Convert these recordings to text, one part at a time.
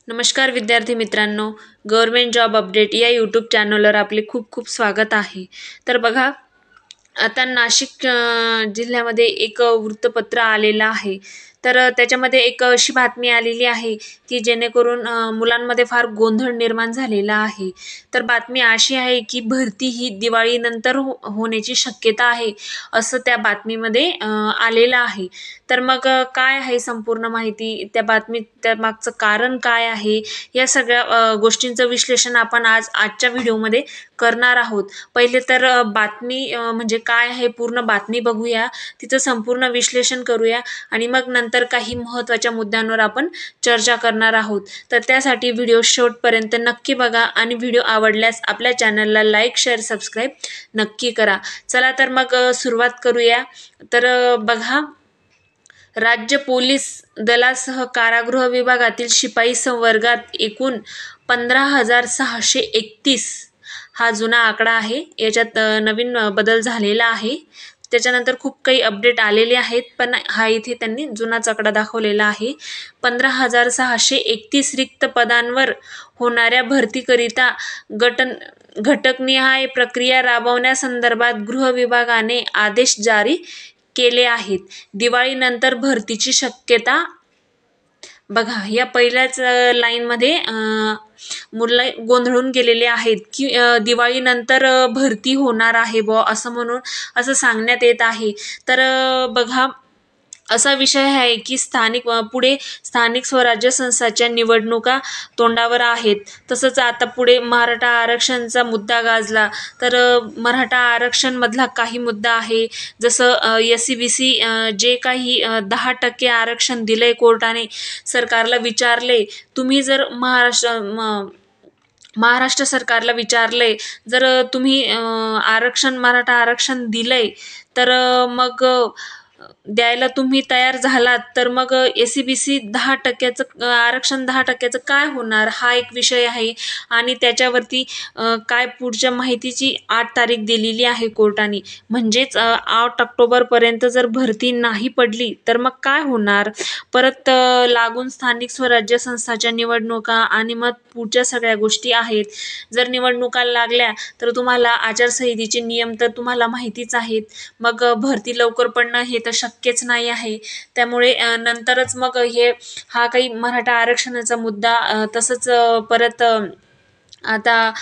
नमस्कार विद्यार्थी मित्रांनो, गव्हर्नमेंट जॉब अपडेट या यूट्यूब चॅनलवर आपले खूप खूप स्वागत आहे. तर बघा, आता नाशिक जिल्ह्यामध्ये एक वृत्तपत्र आलेलं आहे. तर त्याच्यामध्ये एक अशी बातमी आलेली आहे की जेणेकरून मुलांमध्ये फार गोंधळ निर्माण झालेला आहे. तर बातमी अशी आहे की भरती ही दिवाळीनंतर होण्याची शक्यता आहे, असं त्या बातमीमध्ये आलेलं आहे. तर मग काय आहे संपूर्ण माहिती, त्या बातमीत त्या मागचं कारण काय आहे, या सगळ्या गोष्टींचं विश्लेषण आपण आजच्या व्हिडिओमध्ये करणार आहोत. पहिले तर बातमी म्हणजे काय आहे पूर्ण बातमी बघूया, तिचं संपूर्ण विश्लेषण करूया आणि मग नंतर काही महत्त्वाच्या मुद्द्यांवर आपण चर्चा करणार आहोत. तर त्यासाठी व्हिडिओ शेवटपर्यंत नक्की बघा आणि व्हिडिओ आवडल्यास आपल्या चॅनलला लाईक, शेअर, सबस्क्राईब नक्की करा. चला तर मग सुरुवात करूया. तर बघा, राज्य पोलीस दलासह कारागृह विभागातील शिपाई संवर्गात एकूण 15,631 हा जुना आकडा आहे. याच्यात नवीन बदल झालेला आहे. त्याच्यानंतर खूप काही अपडेट आलेले आहेत, पण हा इथे त्यांनी जुनाच आकडा दाखवलेला आहे. 15,631 रिक्त पदांवर होणाऱ्या भरतीकरिता घटकनिहाय प्रक्रिया राबवण्यासंदर्भात गृह विभागाने आदेश जारी केले आहेत. दिवाळीनंतर भरतीची शक्यता. बघा, या पहिल्याच लाईनमध्ये मुलं गोंधळून गेलेले आहेत की दिवाळीनंतर भरती होणार आहे असं म्हणून असं सांगण्यात येत आहे. तर बघा, असा विषय आहे की पुढे स्थानिक स्वराज्य संस्थांच्या निवडणुका तोंडावर आहेत. तसंच आता पुढे मराठा आरक्षणचा मुद्दा गाजला. तर मराठा आरक्षणमधला काही मुद्दा आहे, जसं SC-BC जे काही 10% आरक्षण दिलंय कोर्टाने, सरकारला विचारले, तुम्ही जर महाराष्ट्र सरकारला विचारलंय, जर तुम्ही मराठा आरक्षण दिलंय, तर मग द्यायला तुम्ही तयार झालात, तर मग SC-BC 10% आरक्षण 10% काय होणार, हा एक विषय आहे. आणि त्याच्यावरती काय पुढच्या माहितीची 8 तारीख दिलेली आहे कोर्टाने. म्हणजेच 8 ऑक्टोबरपर्यंत जर भरती नाही पडली तर मग काय होणार. परत लागून स्थानिक स्वराज्य संस्थांच्या निवडणुका आणि मग पुढच्या सगळ्या गोष्टी आहेत. जर निवडणुका लागल्या तर तुम्हाला आचारसंहितेचे नियम तर तुम्हाला माहितीच आहेत. मग भरती लवकर पडणं हे तर शक्यच नाही आहे. त्यामुळे नंतरच मग हा काही मराठा आरक्षणाचा मुद्दा, तसंच परत आता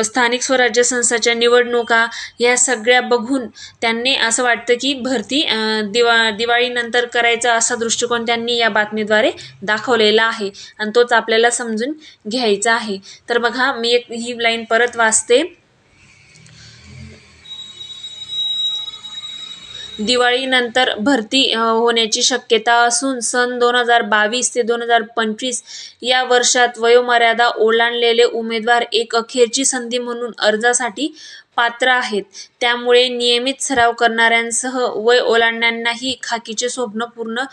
स्थानिक स्वराज्य संस्थांच्या निवडणुका, या सगळ्या बघून त्यांनी असं वाटतं की भरती दिवाळीनंतर करायचा, असा दृष्टिकोन त्यांनी या बातमीद्वारे दाखवलेला आहे आणि तोच आपल्याला समजून घ्यायचा आहे. तर बघा, मी ही लाईन परत वाचते. दिवाळीनंतर भरती होण्याची शक्यता असून सन 2022 ते 2025 या वर्षात वयोमर्यादा ओलांडलेले उमेदवार एक अखेरची संधी म्हणून अर्जासाठी पात्र आहेत. त्यामुळे नियमित सराव करणाऱ्यांसह वय ओलांडणाऱ्यांनाही खाकीचे स्वप्न पूर्ण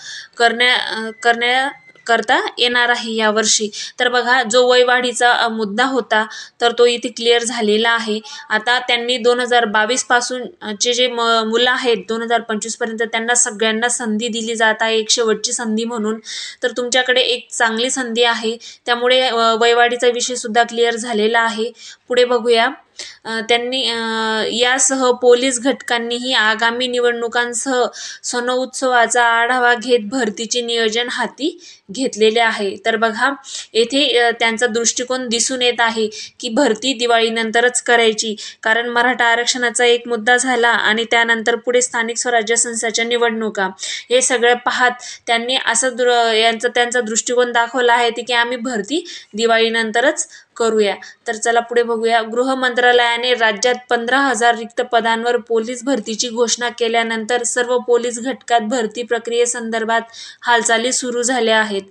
करता येणार आहे यावर्षी. तर बघा, जो वयवाढीचा मुद्दा होता तर तो इथे क्लिअर झालेला आहे. आता त्यांनी 2022 पासूनचे जे मुलं आहेत 2025 पर्यंत, त्यांना सगळ्यांना संधी दिली जात आहे, एक शेवटची संधी म्हणून. तर तुमच्याकडे एक चांगली संधी आहे. त्यामुळे वयवाढीचा विषय सुद्धा क्लिअर झालेला आहे. पुढे बघूया. त्यांनी यासह पोलीस घटकांनीही आगामी निवडणुकांसह सणोत्सवाचा आढावा घेत भरतीचे नियोजन हाती घेतलेले आहे. तर बघा, येथे त्यांचा दृष्टिकोन दिसून येत आहे की भरती दिवाळीनंतरच करायची, कारण मराठा आरक्षणाचा एक मुद्दा झाला आणि त्यानंतर पुढे स्थानिक स्वराज्य संस्थांच्या निवडणुका, हे सगळं पाहत त्यांनी त्यांचा दृष्टिकोन दाखवला आहे की आम्ही भरती दिवाळीनंतरच करूया. तर चला पुढे बघूया. गृह मंत्रालयाने राज्यात 15,000 रिक्त पदांवर पोलीस भरतीची घोषणा केल्यानंतर सर्व पोलीस घटकात भरती प्रक्रियेसंदर्भात हालचाली सुरू झाल्या आहेत.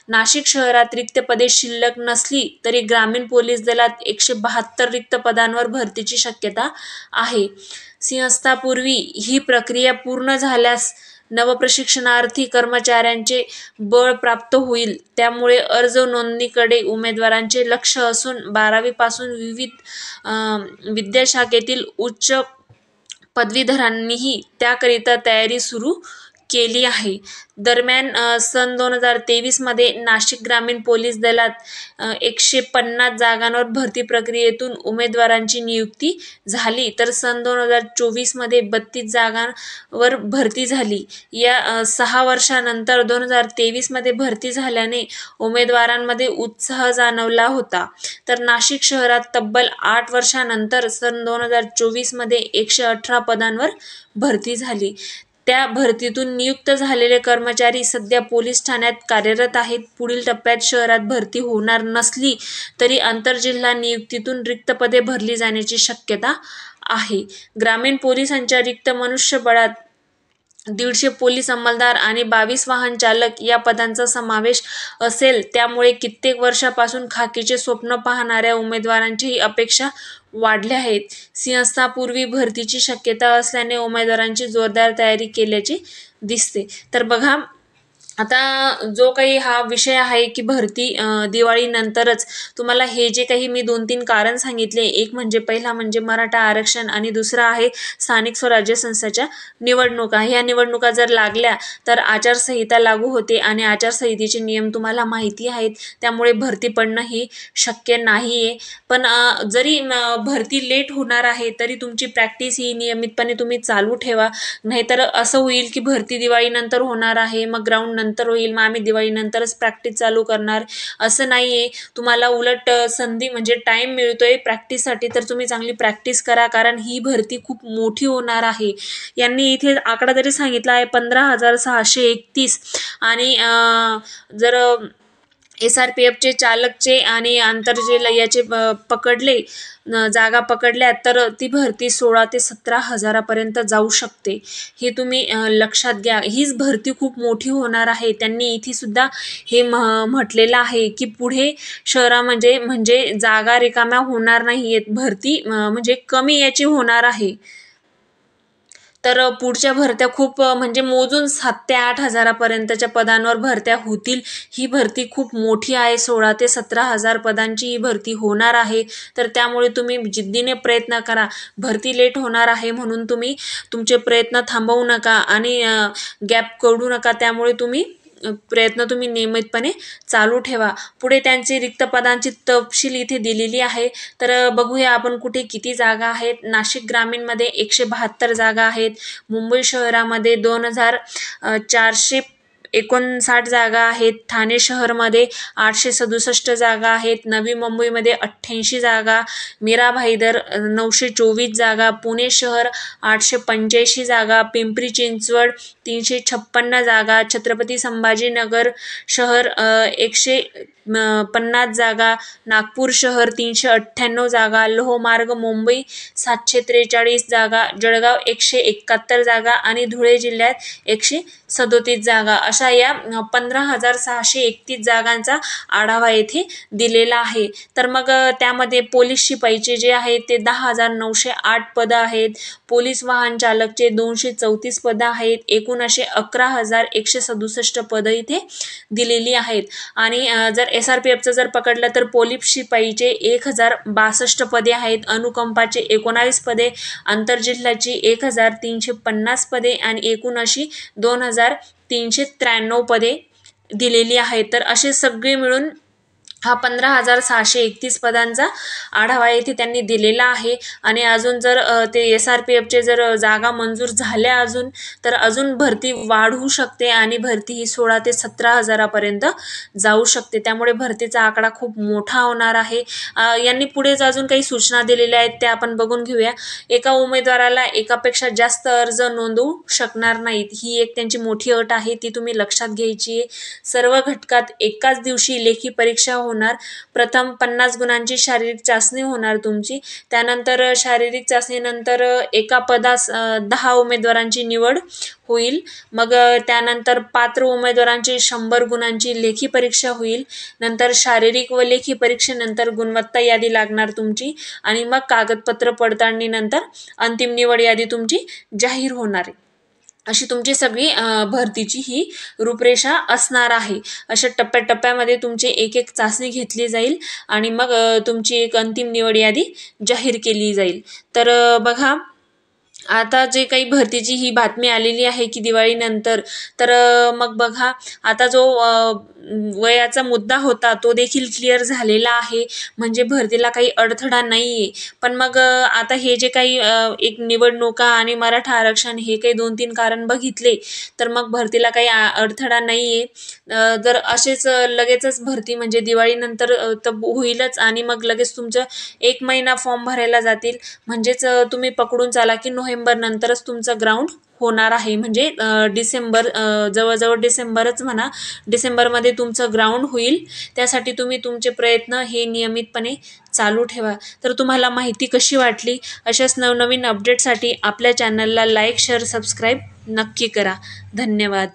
नाशिक शहरात रिक्त पदे शिल्लक नसली तरी ग्रामीण पोलीस दलात 172 रिक्त पदांवर भरतीची शक्यता आहे. सिंहस्थापूर्वी ही प्रक्रिया पूर्ण झाल्यास नवप्रशिक्षणार्थी कर्मचाऱ्यांचे बळ प्राप्त होईल. त्यामुळे अर्ज नोंदणीकडे उमेदवारांचे लक्ष असून 12वी पासून विविध विद्याशाखेतील उच्च पदवीधरांनीही त्याकरिता तयारी सुरू केली आहे। दरम्यान सन 2023मध्ये नाशिक ग्रामीण पोलीस दलात 150 जागांवर भरती प्रक्रियेतून उमेदवारांची नियुक्ती झाली, तर सन 2024मध्ये 32 जागांवर भरती झाली। या 6 वर्षानंतर 2023मध्ये भरती झाल्याने उमेदवारांमध्ये उत्साह जाणवला होता। तर नाशिक शहरात तब्बल 8 वर्षानंतर सन 2024मध्ये 118 पदांवर भरती झाली। त्या भरतीतून नियुक्त झालेले कर्मचारी सध्या पोलीस ठाण्यात कार्यरत आहेत। पुढील टप्प्यात शहरात भरती होणार नसली तरी आंतरजिल्हा नियुक्तीतून रिक्त पदे भरली जाण्याची शक्यता आहे। ग्रामीण पोलिसांच्या रिक्त मनुष्यबळात 150 पोलीस अंमलदार आणि 22 वाहन चालक या पदांचा समावेश असेल। त्यामुळे कित्येक वर्षापासून खाकीचे स्वप्न पाहणाऱ्या उमेदवारांच्याही अपेक्षा वाढल्या आहेत। सिंहस्थापूर्वी भरतीची शक्यता असल्याने उमेदवारांची जोरदार तयारी केल्याचे दिसते। तर बघा, आता जो काही हा विषय आहे की भरती दिवाळीनंतरच, तुम्हाला हे जे काही मी 2-3 कारण सांगितले, एक म्हणजे पहिला म्हणजे मराठा आरक्षण आणि दुसरा आहे स्थानिक स्वराज्य संस्थांच्या निवडणुका। ह्या निवडणुका जर लागल्या तर आचारसंहिता लागू होते आणि आचारसंहितेचे नियम तुम्हाला माहिती आहेत, त्यामुळे भरती पडणं ही शक्य नाही आहे। पण जरी भरती लेट होणार आहे तरी तुमची प्रॅक्टिस ही नियमितपणे तुम्ही चालू ठेवा, नाहीतर असं होईल की भरती दिवाळीनंतर होणार आहे, मग ग्राउंड नंतर होईल, मग आम्ही दिवाळीनंतरच प्रॅक्टिस चालू करणार, असं नाही आहे। तुम्हाला उलट संधी म्हणजे टाईम मिळतोय प्रॅक्टिससाठी, तर तुम्ही चांगली प्रॅक्टिस करा, कारण ही भरती खूप मोठी होणार आहे। यांनी इथे आकडा जरी सांगितला आहे 15,631 आणि जर SRPFचे चालकचे आणि आंतरजिल्हा याचे जागा पकडल्या तर ती भरती 16 ते 17 हजारापर्यंत जाऊ शकते। हे तुम्ही लक्षात घ्या। हीच भरती खूप मोठी होणार आहे। त्यांनी इथे सुद्धा हे म्हटलेलं आहे की पुढे शहरामध्ये म्हणजे जागा रिकाम्या होणार नाहीयेत, भरती म्हणजे कमी याची होणार आहे। तर पुढच्या भरत्या खूप म्हणजे मोजून 7 ते 8 हजारापर्यंतच्या पदांवर भरत्या होतील। ही भरती खूप मोठी आहे, 16 ते 17 हजार पदांची ही भरती होणार आहे। तर त्यामुळे तुम्ही जिद्दीने प्रयत्न करा। भरती लेट होणार आहे म्हणून तुम्ही तुमचे प्रयत्न थांबवू नका आणि गॅप करू नका, त्यामुळे प्रयत्न तुम्ही नियमितपणे चालू ठेवा। पुढे त्यांची रिक्त पदांची तपशील इथे दिलेली आहे। तर बघूया आपण कुठे किती जागा आहेत। नाशिक ग्रामीणमध्ये 172 जागा आहेत, मुंबई शहरामध्ये 2459 जागा आहेत, ठाणे शहरमध्ये 867 जागा आहेत, नवी मुंबईमध्ये 88 जागा, मीरा भाईदर 924 जागा, पुणे शहर 885 जागा, पिंपरी चिंचवड 356 जागा, छत्रपती संभाजीनगर शहर 150 जागा, नागपूर शहर 398 जागा, लोहमार्ग मुंबई 743 जागा, जळगाव 171 जागा आणि धुळे जिल्ह्यात 137 जागा, अशा या 15,631 जागांचा आढावा येथे दिलेला आहे। तर मग त्यामध्ये पोलीस शिपाईचे जे आहे ते 10,908 पदं आहेत, पोलीस वाहन चालकचे 234 पदं आहेत, एकूण असे 11,167 पदं इथे दिलेली आहेत। आणि जर SRPFचं जर पकडलं तर पोलीस शिपाईचे 1,062 पदे आहेत, अनुकंपाचे 19 पदे, आंतरजिल्ह्याची 1,350 पदे आणि एकूण अशी 2,393 पदे दिलेली आहेत। तर असे सगळे मिळून हा 15,631 पदांचा आढावा येथे त्यांनी दिलेला आहे। आणि अजून जर ते SRPFचे जर जागा मंजूर झाल्या तर अजून भरती वाढू शकते आणि भरती ही 16 ते 17 हजारापर्यंत जाऊ शकते। त्यामुळे भरतीचा आकडा खूप मोठा होणार आहे। यांनी पुढेच अजून काही सूचना दिलेल्या आहेत, त्या आपण बघून घेऊया। एका उमेदवाराला एकापेक्षा जास्त अर्ज नोंदवू शकणार नाहीत, ही एक त्यांची मोठी अट आहे, ती तुम्ही लक्षात घ्यायची आहे। सर्व घटकात एकाच दिवशी लेखी परीक्षा होणार। प्रथम 50 गुणांची शारीरिक चाचणी होणार तुमची, त्यानंतर शारीरिक चाचणीनंतर एका पदास 10 उमेदवारांची निवड होईल। मग त्यानंतर पात्र उमेदवारांची 100 गुणांची लेखी परीक्षा होईल। नंतर शारीरिक व लेखी परीक्षेनंतर गुणवत्ता यादी लागणार तुमची आणि मग कागदपत्र पडताळणीनंतर अंतिम निवड यादी तुमची जाहीर होणार आहे। अशी तुमची सगळी भरतीची ही रूपरेषा असणार आहे। अशा टप्प्याटप्प्यामध्ये तुमची एक चाचणी घेतली जाईल आणि मग तुमची एक अंतिम निवड यादी जाहीर केली जाईल। तर बघा, आता जे काही भरतीची ही बातमी आलेली आहे की दिवाळीनंतर, तर मग बघा आता जो वयाचा मुद्दा होता तो देखील क्लिअर झालेला आहे. म्हणजे भरतीला काही अडथळा नाही आहे. पण मग आता हे जे काही एक निवडणुका आणि मराठा आरक्षण हे काही 2-3 कारण बघितले, तर मग भरतीला काही अडथळा नाही आहे. जर असेच लगेचच भरती म्हणजे दिवाळीनंतर तर होईलच आणि मग लगेच तुमचं 1 महिना फॉर्म भरायला जातील. म्हणजेच तुम्ही पकडून चाला की नोव्हेंबर नंतरच तुमचं ग्राउंड होणार आहे. म्हणजे डिसेंबर जवळजवळ डिसेंबरच म्हणा, डिसेंबरमध्ये तुमचं ग्राउंड होईल. त्यासाठी तुम्ही तुमचे प्रयत्न हे नियमितपणे चालू ठेवा. तर तुम्हाला माहिती कशी वाटली? अशाच नवनवीन अपडेटसाठी आपल्या चॅनलला लाईक, शेअर, सबस्क्राईब नक्की करा. धन्यवाद.